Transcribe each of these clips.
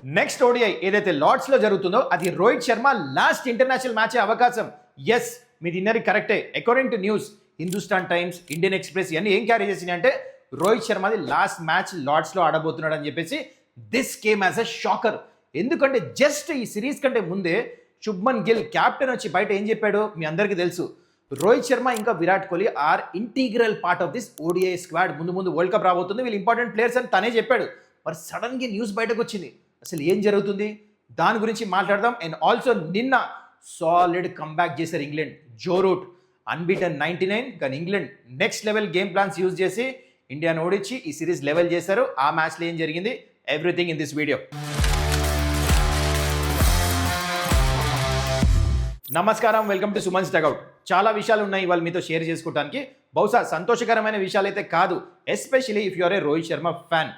Next ODI ఏదైతే Lord's లో జరుగుతుందో అది Rohit Sharma last international match అవకాశం. ఎస్, మీరు ఇన్నది కరెక్టే. According to news, Hindustan times, Indian express ఇవన్నీ ఏం క్యారీ చేసినాయి అంటే రోహిత్ శర్మది లాస్ట్ మ్యాచ్ లార్డ్స్ లో ఆడబోతున్నాడు అని చెప్పేసి this came as a shocker. ఎందుకంటే జస్ట్ ఈ సిరీస్ కంటే ముందే శుభ్మన్ గిల్ క్యాప్టెన్ వచ్చి బయట ఏం చెప్పాడో మీ అందరికీ తెలుసు. రోహిత్ శర్మ ఇంకా Virat Kohli are integral part of this ODI squad. ముందు వరల్డ్ కప్ రాబోతుంది, వీళ్ళు ఇంపార్టెంట్ ప్లేయర్స్ అని తనే చెప్పాడు. మరి సడన్ గా న్యూస్ బయటకు వచ్చింది. అసలు ఏం జరుగుతుంది దాని గురించి మాట్లాడదాం. అండ్ ఆల్సో నిన్న సాలిడ్ కంబ్యాక్ చేశారు ఇంగ్లాండ్. జో రూట్ అన్బీటన్ 99, కానీ England next level game plans use చేసి ఇండియాను ఓడించి ఈ సిరీస్ లెవెల్ చేశారు. ఆ మ్యాచ్లో ఏం జరిగింది, ఎవ్రీథింగ్ ఇన్ దిస్ వీడియో. నమస్కారం, వెల్కమ్ టు సుమన్స్ డగౌట్. చాలా విషయాలు ఉన్నాయి ఇవాళ మీతో షేర్ చేసుకోవడానికి. బహుశా సంతోషకరమైన విషయాలు అయితే కాదు, especially if you are a Rohit Sharma fan.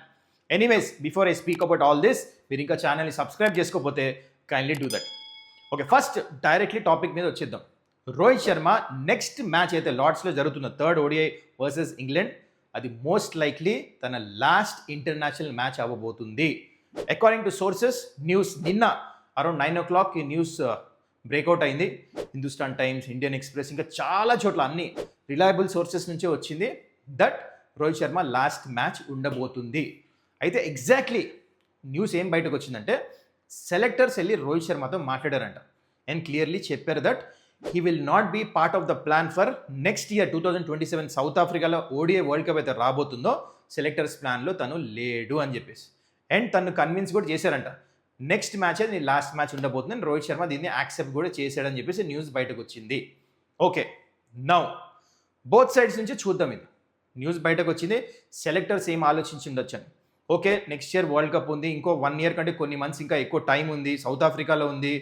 Anyways, before I speak about all this, మీరు ఇంకా ఛానల్ని సబ్స్క్రైబ్ చేసుకోకపోతే kindly do that. Okay, first directly topic మీద వచ్చేద్దాం. రోహిత్ శర్మ నెక్స్ట్ మ్యాచ్ అయితే లార్డ్స్లో జరుగుతున్న థర్డ్ ఓడిఐ వర్సెస్ ఇంగ్లాండ్, అది మోస్ట్ లైక్లీ తన లాస్ట్ ఇంటర్నేషనల్ మ్యాచ్ అవ్వబోతుంది. అకార్డింగ్ టు సోర్సెస్, న్యూస్ నిన్న అరౌండ్ 9 o'clock ఈ న్యూస్ బ్రేక్అవుట్ అయింది. హిందుస్థాన్ టైమ్స్, ఇండియన్ ఎక్స్ప్రెస్, ఇంకా చాలా చోట్ల అన్ని రిలయబుల్ సోర్సెస్ నుంచే వచ్చింది that Rohit Sharma last match ఉండబోతుంది. అయితే ఎగ్జాక్ట్లీ న్యూస్ ఏం బయటకు వచ్చిందంటే సెలెక్టర్స్ వెళ్ళి రోహిత్ శర్మతో మాట్లాడారంట అండ్ క్లియర్లీ చెప్పారు that he will not be part of the plan for next year 2027 south ఆఫ్రికాలో ఓడిఐ వరల్డ్ కప్ అయితే రాబోతుందో సెలెక్టర్స్ ప్లాన్లో తను లేడు అని చెప్పేసి. అండ్ తను కన్విన్స్ కూడా చేశారంట నెక్స్ట్ మ్యాచ్ అది లాస్ట్ మ్యాచ్ ఉండబోతుంది. రోహిత్ శర్మ దీన్ని యాక్సెప్ట్ కూడా చేశాడని చెప్పేసి న్యూస్ బయటకు వచ్చింది. ఓకే, నౌ బోత్ సైడ్స్ నుంచి చూద్దాం. ఇది న్యూస్ బయటకు వచ్చింది, సెలెక్టర్స్ ఏం ఆలోచించి ఉండొచ్చు అని. Okay, next year world cup ఉంది, ఇంకో 1 year కంటే కొన్ని మంత్స్ ఇంకా ఎక్కువ టైం ఉంది, సౌత్ ఆఫ్రికాలో ఉంది,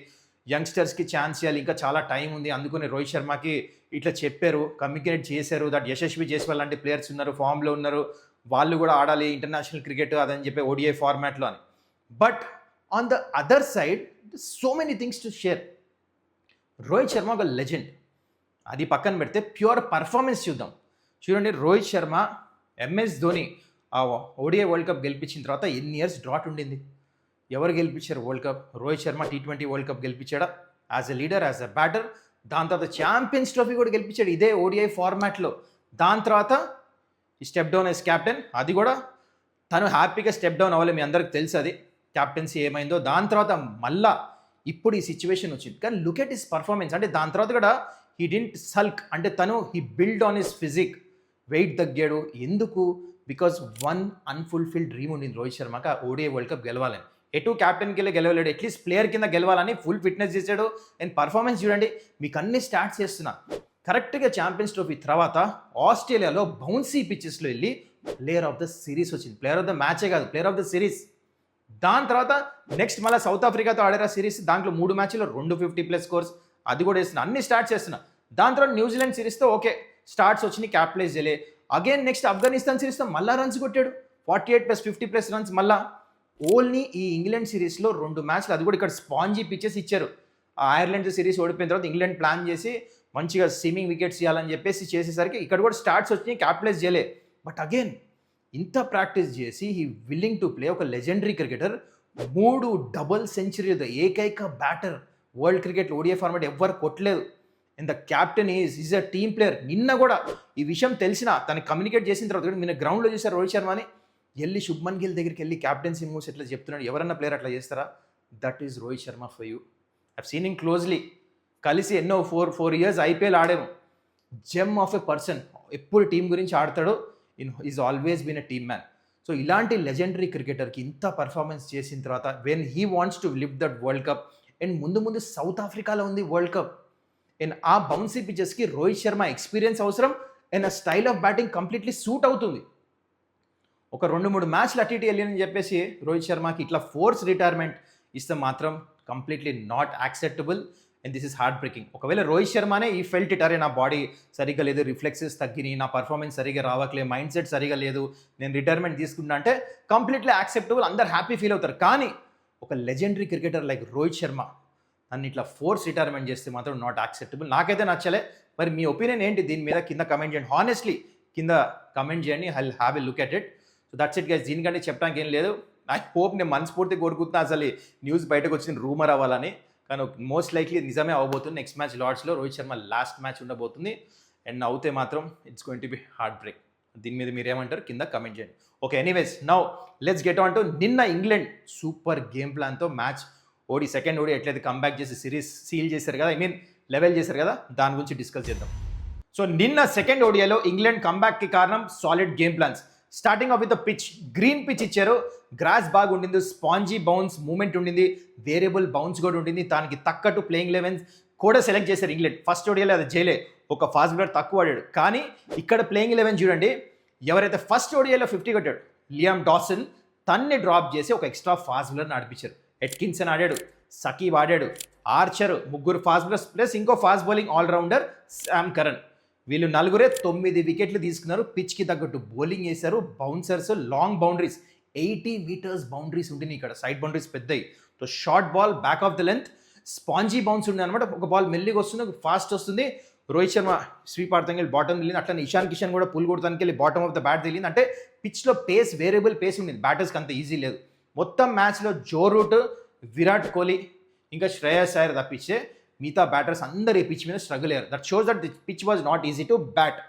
యంగ్స్టర్స్కి ఛాన్స్ ఇవ్వాలి, ఇంకా చాలా టైం ఉంది. అందుకని రోహిత్ శర్మకి ఇట్లా చెప్పారు, కమ్యూనికేట్ చేశారు దట్ యశస్వి జైస్వాల్ లాంటి ప్లేయర్స్ ఉన్నారు, ఫామ్లో ఉన్నారు, వాళ్ళు కూడా ఆడాలి ఇంటర్నేషనల్ క్రికెట్ అదని చెప్పి ఓడిఐ ఫార్మాట్లో అని. But on the other side so many things to share. Rohit Sharma ఒక లెజెండ్, అది పక్కన పెడితే ప్యూర్ పర్ఫార్మెన్స్ చూద్దాం. చూడండి, రోహిత్ శర్మ ఎంఎస్ ధోని ఆ ఓడిఐ వరల్డ్ కప్ గెలిపించిన తర్వాత ఎన్ని ఇయర్స్ డ్రాట్ ఉండింది. ఎవరు గెలిపించారు world cup? Rohit Sharma T20 world cup గెలిపించాడా as a leader, as a batter. దాని తర్వాత ఛాంపియన్స్ ట్రోఫీ కూడా గెలిపించాడు ఇదే ఓడిఐ ఫార్మాట్లో. దాని తర్వాత ఈ స్టెప్ డౌన్ ఎస్ క్యాప్టెన్, అది కూడా తను హ్యాపీగా స్టెప్ డౌన్ అవ్వాలి, మీ అందరికి తెలుసు అది క్యాప్టెన్సీ ఏమైందో. దాని తర్వాత మళ్ళా ఇప్పుడు ఈ సిచ్యువేషన్ వచ్చింది. కానీ లుక్ ఎట్ హిస్ పర్ఫార్మెన్స్. అంటే దాని తర్వాత కూడా హీ డింట్ సల్క్, అంటే తను he build on his physique, weight తగ్గాడు. ఎందుకు? బికాజ్ వన్ అన్ఫుల్ఫిల్డ్ డ్రీమ్ ఉండింది రోహిత్ శర్మకి, ఆ ఓడిఐ వరల్డ్ కప్ గెలవాలని. ఎటు క్యాప్టెన్ కింద గెలవలేడు, అట్లీస్ట్ ప్లేయర్ కింద గెలవాలని ఫుల్ ఫిట్నెస్ చేశాడు. అండ్ పర్ఫార్మెన్స్ చూడండి, మీకు అన్ని స్టార్ట్స్ చేస్తున్నా. కరెక్ట్గా ఛాంపియన్స్ ట్రోఫీ తర్వాత ఆస్ట్రేలియాలో బౌన్సీ పిచ్చెస్లో వెళ్ళి ప్లేయర్ ఆఫ్ ద సిరీస్ వచ్చింది. ప్లేయర్ ఆఫ్ ద మ్యాచే కాదు, ప్లేయర్ ఆఫ్ ద సిరీస్. దాని తర్వాత నెక్స్ట్ మళ్ళీ సౌత్ ఆఫ్రికాతో ఆడారా సిరీస్, దాంట్లో 3 మ్యాచ్లో 250+ స్కోర్స్, అది కూడా వేస్తున్నా, అన్ని స్టార్ట్ చేస్తున్నా. దాని తర్వాత న్యూజిలాండ్ సిరీస్తో ఓకే స్టార్ట్స్ వచ్చినాయి, క్యాపిటలైజ్ చేయలే. అగైన్ నెక్స్ట్ ఆఫ్ఘనిస్తాన్ సిరీస్తో మళ్ళీ రన్స్ కొట్టాడు, 48+50+ రన్స్. మళ్ళీ ఓన్లీ ఈ ఇంగ్లాండ్ సిరీస్లో 2 మ్యాచ్లు, అది కూడా ఇక్కడ స్పాంజీ పిచ్చెస్ ఇచ్చారు. ఐర్లాండ్ సిరీస్ ఓడిపోయిన తర్వాత ఇంగ్లాండ్ ప్లాన్ చేసి మంచిగా స్విమ్మింగ్ వికెట్స్ ఇవ్వాలని చెప్పేసి చేసేసరికి ఇక్కడ కూడా స్టార్ట్స్ వచ్చినాయి, క్యాపిటలైజ్ చేయలే. బట్ అగైన్ ఇంత ప్రాక్టీస్ చేసి హీ విల్లింగ్ టు ప్లే. ఒక లెజెండరీ క్రికెటర్, 3 డబుల్ సెంచరీ, ఏకైక batter world cricket ODI format ఎవ్వరు కొట్టలేదు. And the captain is a team player. నిన్న కూడా ఈ విషయం తెలిసిన తనకి కమ్యూనికేట్ చేసిన తర్వాత కూడా నిన్న గ్రౌండ్లో చూసారు రోహిత్ శర్మని వెళ్ళి శుభ్మన్ గిల్ దగ్గరికి వెళ్ళి క్యాప్టెన్సీ మూవ్స్ ఎట్లా చెప్తున్నాడు. ఎవరన్నా ప్లేయర్ అట్లా చేస్తారా? That is Rohit Sharma for you. I've seen him closely, కలిసి ఎన్నో 4 years IPL ఆడాము. జెమ్ ఆఫ్ ఎ పర్సన్, ఎప్పుడు టీం గురించి ఆడతాడో, is always been a team man. So ఇలాంటి లెజెండరీ క్రికెటర్కి ఇంత పర్ఫార్మెన్స్ చేసిన తర్వాత when he wants to lift that world cup, and ముందు సౌత్ ఆఫ్రికాలో ఉంది వరల్డ్ కప్, అండ్ ఆ బౌన్సీ పిచెస్కి రోహిత్ శర్మ ఎక్స్పీరియన్స్ అవసరం, అండ్ ఆ style of batting completely suit అవుతుంది. ఒక 2-3 మ్యాచ్లు అటు ఇటు వెళ్ళని చెప్పేసి రోహిత్ శర్మకి ఇట్లా ఫోర్స్ రిటైర్మెంట్ ఇస్తే మాత్రం completely not acceptable, and this is heart breaking. ఒకవేళ రోహిత్ శర్మనే ఈ ఫెల్ట్ ఇట్, అరే నా బాడీ సరిగ్గా లేదు, రిఫ్లెక్సెస్ తగ్గినాయి, నా పర్ఫార్మెన్స్ సరిగ్గా రావట్లేదు, మైండ్ సెట్ సరిగా లేదు, నేను రిటైర్మెంట్ తీసుకున్నా అంటే కంప్లీట్లీ యాక్సెప్టబుల్, అందరు హ్యాపీ ఫీల్ అవుతారు. కానీ ఒక legendary cricketer like Rohit Sharma నన్ను ఇట్లా ఫోర్స్ రిటైర్మెంట్ చేస్తే మాత్రం నాట్ యాక్సెప్టబుల్. నాకైతే నచ్చలే. మరి మీ ఒపీనియన్ ఏంటి దీని మీద కింద కమెంట్ చేయండి. హానెస్ట్లీ కింద కమెంట్ చేయండి, I will have a look at it. So that's it guys, దీనికంటే చెప్పడానికి ఏం లేదు. ఐ హోప్ నేను మనస్ఫూర్తి కోరుకుంటున్నా అసలు న్యూస్ బయటకు వచ్చిన రూమర్ అవ్వాలని, కానీ మోస్ట్ లైక్లీ నిజమే అవ్వబోతుంది. నెక్స్ట్ మ్యాచ్ లార్డ్స్లో రోహిత్ శర్మ లాస్ట్ మ్యాచ్ ఉండబోతుంది. అండ్ అవుతే మాత్రం it's going to be heartbreak. దీని మీద మీరు ఏమంటారు కింద కమెంట్ చేయండి. Okay, anyways now let's get on to నిన్న ఇంగ్లాండ్ సూపర్ గేమ్ ప్లాన్తో మ్యాచ్ సెకండ్ ఓడి ఎట్లయితే కంబ్యాక్ చేసి సిరీస్ సీల్ చేశారు కదా, లెవెల్ చేశారు కదా, దాని గురించి డిస్కస్ చేద్దాం. సో నిన్న సెకండ్ ఓడియాలో ఇంగ్లాండ్ కంబ్యాక్కి కారణం solid game plans. Starting of with pitch, green pitch ఇచ్చారు, గ్రాస్ బాగా ఉండింది, స్పాంజీ బౌన్స్ మూమెంట్ ఉండింది, వేరియబుల్ బౌన్స్ కూడా ఉండింది, దానికి తగ్గట్టు ప్లేయింగ్ లెవెన్స్ కూడా సెలెక్ట్ చేశారు ఇంగ్లాండ్. ఫస్ట్ ఓడియాలో అది చేయలే, ఒక ఫాస్ట్ బౌలర్ తక్కువ ఆడాడు. కానీ ఇక్కడ ప్లేయింగ్ 11 చూడండి, ఎవరైతే ఫస్ట్ ఓడియాలో 50 కొట్టాడు లియామ్ డాసన్, తన్ని డ్రాప్ చేసి ఒక ఎక్స్ట్రా ఫాస్ట్ బౌలర్ని ఆడిపించారు. ఎట్కిన్సన్ ఆడాడు, సకీబ్ ఆడాడు, ఆర్చర్, ముగ్గురు ఫాస్ట్ బౌలర్స్ ప్లస్ ఇంకో fast bowling allrounder Sam Curran. వీళ్ళు నలుగురే 9 వికెట్లు తీసుకున్నారు. పిచ్కి తగ్గట్టు బౌలింగ్ వేశారు. Bouncers long boundaries, 80 metres boundaries ఉంటుంది ఇక్కడ, సైడ్ బౌండరీస్ పెద్దవి. So short ball back of the length, spongy bounce ఉంది అనమాట. ఒక బాల్ మెల్లిగా వస్తుంది, ఫాస్ట్ వస్తుంది. రోహిత్ శర్మ స్వీప్ ఆడతానికి వెళ్ళి బాటమ్ వెళ్ళింది, అట్లా ఇషాన్ కిషన్ కూడా పుల్ కొడతానికి వెళ్ళి బాటమ్ ఆఫ్ ద బ్యాట్ తెలియదు. అంటే పిచ్లో పేస్, వేరియబుల్ పేస్ ఉండింది, బ్యాటర్స్కి అంత ఈజీ లేదు. మొత్తం మ్యాచ్లో జో రూట్, విరాట్ కోహ్లీ ఇంకా శ్రేయస్ అయ్యర్ తప్పించే మిగతా బ్యాటర్స్ అందరు ఈ పిచ్ మీద స్ట్రగుల్ అయ్యారు. That shows that the pitch was not easy to bat.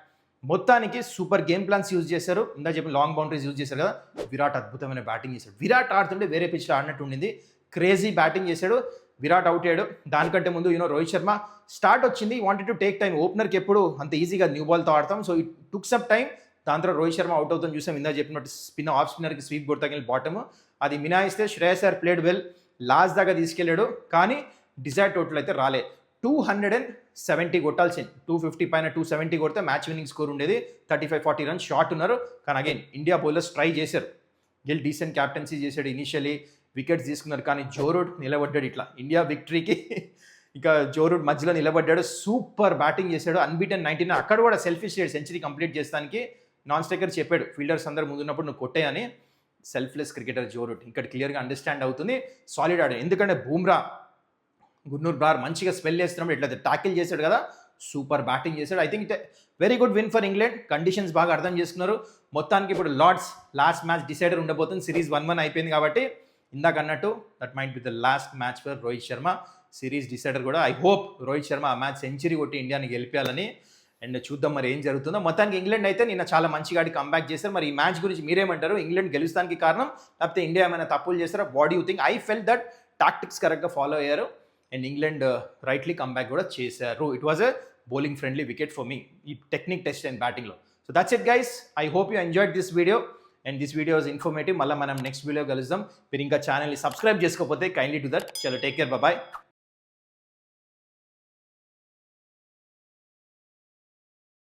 మొత్తానికి సూపర్ గేమ్ ప్లాన్స్ యూజ్ చేశారు. ఇందా చెప్పిన లాంగ్ బౌండరీస్ యూజ్ చేశారు కదా. విరాట్ అద్భుతమైన బ్యాటింగ్ చేశాడు. విరాట్ ఆడుతుంటే వేరే పిచ్లో ఆడినట్టు ఉండింది. క్రేజీ బ్యాటింగ్ చేశాడు. విరాట్ అవుట్ అయ్యాడు. దానికంటే ముందు రోహిత్ శర్మ స్టార్ట్ వచ్చింది, వాంటెడ్ టు టేక్ టైం. ఓపెనర్కి ఎప్పుడు అంత ఈజీగా న్యూ బాల్తో ఆడతాం, so it took some time. దాని తర్వాత రోహిత్ శర్మ అవుట్ అవుతాం చూసాం. ఇందా చెప్పినట్టు స్పిన్ ఆఫ్ స్పిన్నర్కి స్వీప్ కొడతాకి బాటమ్, అది మినాయిస్తే Shreyas Iyer played well, last దాకా తీసుకెళ్ళాడు. కానీ డిజైర్డ్ టోటల్ అయితే రాలే. 270 కొట్టాల్సింది, 250 పైన 270 కొడితే మ్యాచ్ విన్నింగ్ స్కోర్ ఉండేది. 35-40 రన్స్ షార్ట్ ఉన్నారు. కానీ అగైన్ ఇండియా బౌలర్స్ ట్రై చేశారు. గిల్ డీసెంట్ క్యాప్టెన్సీ చేశాడు, ఇనిషియలీ వికెట్స్ తీసుకున్నారు. కానీ జో రూట్ నిలబడ్డాడు. ఇట్లా ఇండియా విక్టరీకి ఇక జో రూట్ మధ్యలో నిలబడ్డాడు. సూపర్ బ్యాటింగ్ చేశాడు, అన్బీటెన్ 19. అక్కడ కూడా సెల్ఫిష్ సెంచరీ కంప్లీట్ చేస్తానికి నాన్ స్ట్రైకర్ చెప్పాడు, ఫీల్డర్స్ అందరు ముందున్నప్పుడు నువ్వు కొట్టేయని. సెల్ఫ్లెస్ క్రికెటర్ జో రూట్ ఇక్కడ క్లియర్గా అండర్స్టాండ్ అవుతుంది. సాలిడ్ ఆడాడు. ఎందుకంటే బూమ్రా, గుర్నూర్ బ్రార్ మంచిగా స్పెల్ చేస్తున్నప్పుడు ఇట్లా టాకిల్ చేశాడు కదా, సూపర్ బ్యాటింగ్ చేశాడు. I think it very good win for England. Conditions బాగా అర్థం చేసుకున్నారు. మొత్తానికి ఇప్పుడు లార్డ్స్ లాస్ట్ మ్యాచ్ డిసైడర్ ఉండబోతుంది. సిరీస్ 1-1 అయిపోయింది కాబట్టి ఇందాక అన్నట్టు that might be the last match for Rohit Sharma. Series decider కూడా. ఐ హోప్ రోహిత్ శర్మ ఆ మ్యాచ్ సెంచరీ కొట్టి ఇండియాని గెలిపాలని. అండ్ చూద్దాం మరి ఏం జరుగుతుందో. మొత్తానికి ఇంగ్లాండ్ అయితే నిన్న చాలా మంచిగా ఆడి కంబ్యాక్ చేశారు. మరి ఈ మ్యాచ్ గురించి మీరేమంటారు? ఇంగ్లాండ్ గెలుస్తానికి కారణం లేకపోతే ఇండియా ఏమైనా తప్పులు చేస్తారా? What you think? I fell that tactics కరెక్ట్గా ఫాలో అయ్యారు అండ్ ఇంగ్లాండ్ రైట్లీ కంబ్యాక్ కూడా చేశారు. It was a bowling friendly wicket for me ఈ టెక్నిక్ టెస్ట్ అండ్ బ్యాటింగ్లో. So that's it guys. I hope you enjoyed this video and this video is informative. మళ్ళీ మనం next video కలుద్దాం. మీరు ఇంకా ఛానల్ని సబ్స్క్రైబ్ చేసుకోకపోతే కైండ్లీ డు దట్. చలో, టేక్ కేర్, బాయ్.